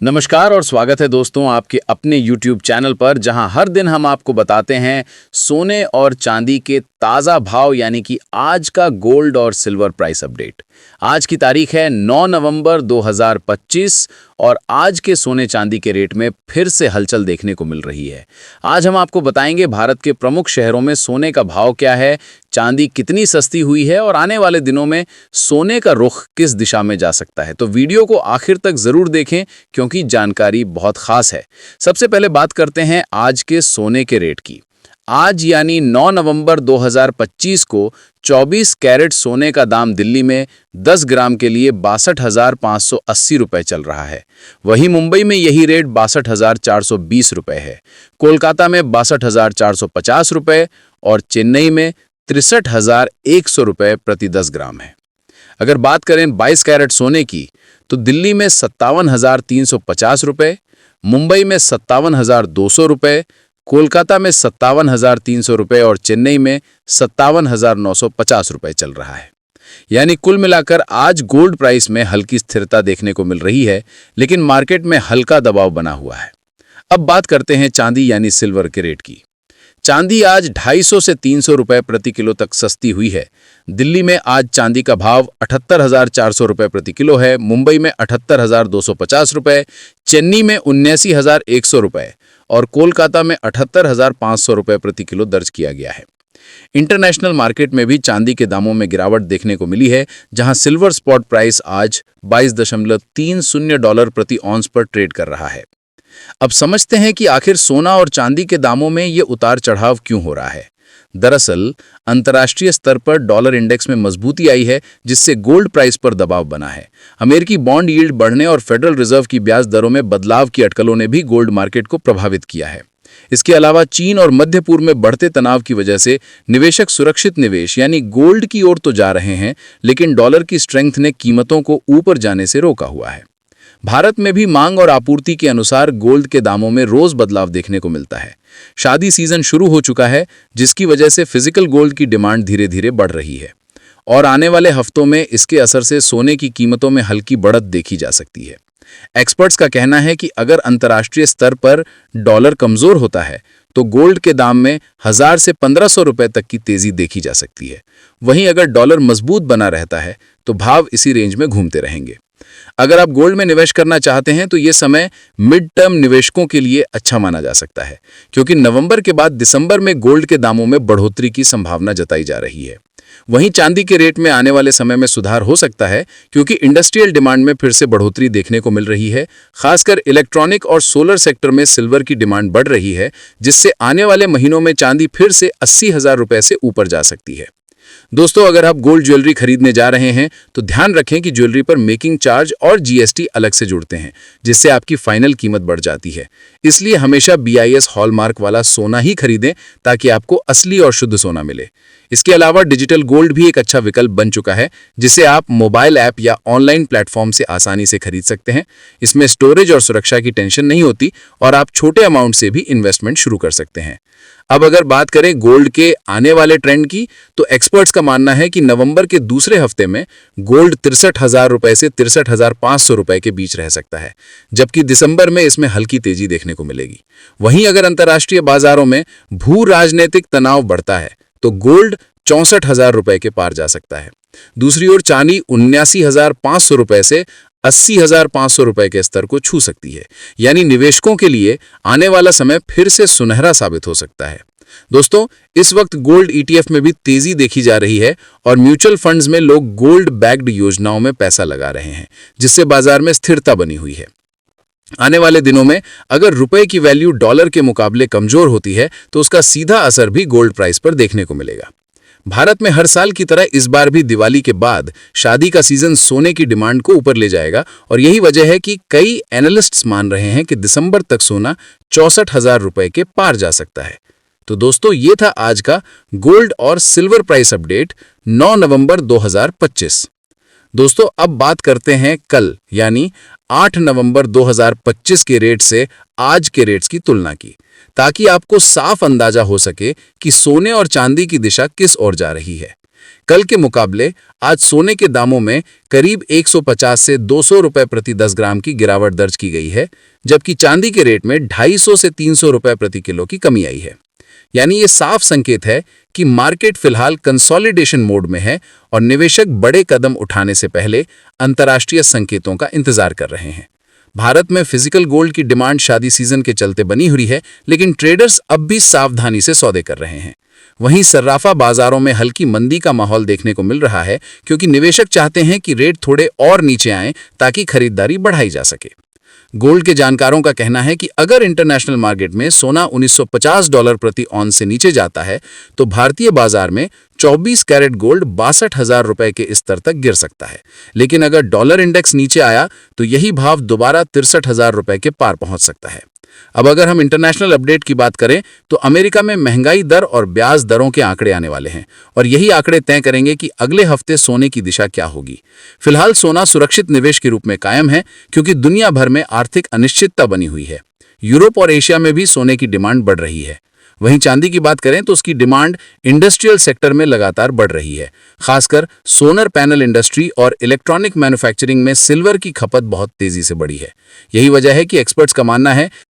नमस्कार और स्वागत है दोस्तों आपके अपने YouTube चैनल पर, जहां हर दिन हम आपको बताते हैं सोने और चांदी के ताज़ा भाव, यानी कि आज का गोल्ड और सिल्वर प्राइस अपडेट। आज की तारीख है 9 नवंबर 2025 और आज के सोने चांदी के रेट में फिर से हलचल देखने को मिल रही है। आज हम आपको बताएंगे भारत के प्रमुख शहरों में सोने का भाव क्या है, चांदी कितनी सस्ती हुई है और आने वाले दिनों में सोने का रुख किस दिशा में जा सकता है। तो वीडियो को आखिर तक जरूर देखें क्योंकि जानकारी बहुत खास है। सबसे पहले बात करते हैं आज के सोने के रेट की। आज यानी 9 नवंबर 2025 को 24 कैरेट सोने का दाम दिल्ली में 10 ग्राम के लिए 62,580 रुपए चल रहा है। वहीं मुंबई में यही रेट 62,420 रुपए है, कोलकाता में 62,450 रुपए और चेन्नई में 63,100 रुपए प्रति 10 ग्राम है। अगर बात करें 22 कैरेट सोने की तो दिल्ली में 57,350 रुपए, मुंबई में 57,200 रुपए, कोलकाता में 57,300 रुपए और चेन्नई में 57,950 रुपए चल रहा है। यानी कुल मिलाकर आज गोल्ड प्राइस में हल्की स्थिरता देखने को मिल रही है, लेकिन मार्केट में हल्का दबाव बना हुआ है। अब बात करते हैं चांदी यानी सिल्वर के रेट की। चांदी आज 250 से 300 रुपए प्रति किलो तक सस्ती हुई है। दिल्ली में आज चांदी का भाव 78,400 रुपए प्रति किलो है, मुंबई में 78,250 रुपए, चेन्नई में 79,100 रुपए और कोलकाता में 78,500 रुपए प्रति किलो दर्ज किया गया है। इंटरनेशनल मार्केट में भी चांदी के दामों में गिरावट देखने को मिली है, जहां सिल्वर स्पॉट प्राइस आज $22.30 प्रति ऑन्स पर ट्रेड कर रहा है। अब समझते हैं कि आखिर सोना और चांदी के दामों में ये उतार चढ़ाव क्यों हो रहा है। दरअसल अंतर्राष्ट्रीय स्तर पर डॉलर इंडेक्स में मजबूती आई है, जिससे गोल्ड प्राइस पर दबाव बना है। अमेरिकी बॉन्ड यील्ड बढ़ने और फेडरल रिजर्व की ब्याज दरों में बदलाव की अटकलों ने भी गोल्ड मार्केट को प्रभावित किया है। इसके अलावा चीन और मध्य पूर्व में बढ़ते तनाव की वजह से निवेशक सुरक्षित निवेश यानी गोल्ड की ओर तो जा रहे हैं, लेकिन डॉलर की स्ट्रेंथ ने कीमतों को ऊपर जाने से रोका हुआ है। भारत में भी मांग और आपूर्ति के अनुसार गोल्ड के दामों में रोज बदलाव देखने को मिलता है। शादी सीजन शुरू हो चुका है, जिसकी वजह से फिजिकल गोल्ड की डिमांड धीरे धीरे बढ़ रही है और आने वाले हफ्तों में इसके असर से सोने की कीमतों में हल्की बढ़त देखी जा सकती है। एक्सपर्ट्स का कहना है कि अगर अंतर्राष्ट्रीय स्तर पर डॉलर कमजोर होता है तो गोल्ड के दाम में 1000 से 1500 रुपए तक की तेजी देखी जा सकती है। वहीं अगर डॉलर मजबूत बना रहता है तो भाव इसी रेंज में घूमते रहेंगे। अगर आप गोल्ड में निवेश करना चाहते हैं तो ये समय मिड टर्म निवेशकों के लिए अच्छा माना जा सकता है, क्योंकि नवंबर के बाद दिसंबर में गोल्ड के दामों में बढ़ोतरी की संभावना जताई जा रही है। वहीं चांदी के रेट में आने वाले समय में सुधार हो सकता है, क्योंकि इंडस्ट्रियल डिमांड में फिर से बढ़ोतरी देखने को मिल रही है। खासकर इलेक्ट्रॉनिक और सोलर सेक्टर में सिल्वर की डिमांड बढ़ रही है, जिससे आने वाले महीनों में चांदी फिर से 80,000 रुपए से ऊपर जा सकती है। दोस्तों, अगर आप गोल्ड ज्वेलरी खरीदने जा रहे हैं तो ध्यान रखें कि ज्वेलरी पर मेकिंग चार्ज और जीएसटी अलग से जुड़ते हैं, जिससे आपकी फाइनल कीमत बढ़ जाती है। इसलिए हमेशा BIS हॉलमार्क वाला सोना ही खरीदें ताकि आपको असली और शुद्ध सोना मिले। इसके अलावा डिजिटल गोल्ड भी एक अच्छा विकल्प बन चुका है, जिसे आप मोबाइल ऐप या ऑनलाइन प्लेटफॉर्म से आसानी से खरीद सकते हैं। इसमें स्टोरेज और सुरक्षा की टेंशन नहीं होती और आप छोटे अमाउंट से भी इन्वेस्टमेंट शुरू कर सकते हैं। अब अगर बात करें गोल्ड के आने वाले ट्रेंड की, तो एक्सपर्ट्स का मानना है कि नवंबर के दूसरे हफ्ते में गोल्ड 63,000 रुपए से 63,500 रुपए के बीच रह सकता है, जबकि दिसंबर में इसमें हल्की तेजी देखने को मिलेगी। वहीं अगर अंतर्राष्ट्रीय बाजारों में भू राजनीतिक तनाव बढ़ता है तो गोल्ड 64,000 रुपए के पार जा सकता है। दूसरी ओर चांदी 79,500 रुपए से 80,500 रुपए के स्तर को छू सकती है। यानी निवेशकों के लिए आने वाला समय फिर से सुनहरा साबित हो सकता है। दोस्तों, इस वक्त गोल्ड ETF में भी तेजी देखी जा रही है और म्यूचुअल फंड्स में लोग गोल्ड बैक्ड योजनाओं में पैसा लगा रहे हैं, जिससे बाजार में स्थिरता बनी हुई है। आने वाले दिनों में अगर रुपए की वैल्यू डॉलर के मुकाबले कमजोर होती है तो उसका सीधा असर भी गोल्ड प्राइस पर देखने को मिलेगा। भारत में हर साल की तरह इस बार भी दिवाली के बाद शादी का सीजन सोने की डिमांड को ऊपर ले जाएगा और यही वजह है कि कई एनालिस्ट्स मान रहे हैं कि दिसंबर तक सोना 64,000 रुपए के पार जा सकता है। तो दोस्तों, ये था आज का गोल्ड और सिल्वर प्राइस अपडेट 9 नवंबर 2025। दोस्तों, अब बात करते हैं कल यानी 8 नवंबर 2025 के रेट से आज के रेट्स की तुलना की, ताकि आपको साफ अंदाजा हो सके कि सोने और चांदी की दिशा किस ओर जा रही है। कल के मुकाबले आज सोने के दामों में करीब 150 से 200 रुपए प्रति 10 ग्राम की गिरावट दर्ज की गई है, जबकि चांदी के रेट में 250 से 300 रुपए प्रति किलो की कमी आई है। यानी ये साफ संकेत है कि मार्केट फिलहाल कंसोलिडेशन मोड में है और निवेशक बड़े कदम उठाने से पहले अंतर्राष्ट्रीय संकेतों का इंतजार कर रहे हैं। भारत में फिजिकल गोल्ड की डिमांड शादी सीजन के चलते बनी हुई है, लेकिन ट्रेडर्स अब भी सावधानी से सौदे कर रहे हैं। वहीं सर्राफा बाजारों में हल्की मंदी का माहौल देखने को मिल रहा है, क्योंकि निवेशक चाहते हैं कि रेट थोड़े और नीचे आएं ताकि खरीदारी बढ़ाई जा सके। गोल्ड के जानकारों का कहना है कि अगर इंटरनेशनल मार्केट में सोना $1950 प्रति ऑन्स से नीचे जाता है, तो भारतीय बाजार में 24 कैरेट गोल्ड 62,000 रुपए के स्तर तक गिर सकता है। लेकिन अगर डॉलर इंडेक्स नीचे आया तो यही भाव दोबारा 63,000 रुपए के पार पहुंच सकता है। अब अगर हम इंटरनेशनल अपडेट की बात करें तो अमेरिका में महंगाई दर और ब्याज दरों के आंकड़े आने वाले हैं और यही आंकड़े तय करेंगे कि अगले हफ्ते सोने की दिशा क्या होगी। फिलहाल सोना सुरक्षित निवेश के रूप में कायम है, क्योंकि दुनिया भर में आर्थिक अनिश्चितता बनी हुई है। यूरोप और एशिया में भी सोने की डिमांड बढ़ रही है। वहीं चांदी की बात करें तो उसकी डिमांड इंडस्ट्रियल सेक्टर में लगातार बढ़ रही है। खासकर सोलर पैनल इंडस्ट्री और इलेक्ट्रॉनिक मैन्युफैक्चरिंग में सिल्वर की खपत बहुत तेजी से बढ़ी है। यही वजह है कि एक्सपर्ट्स का मानना है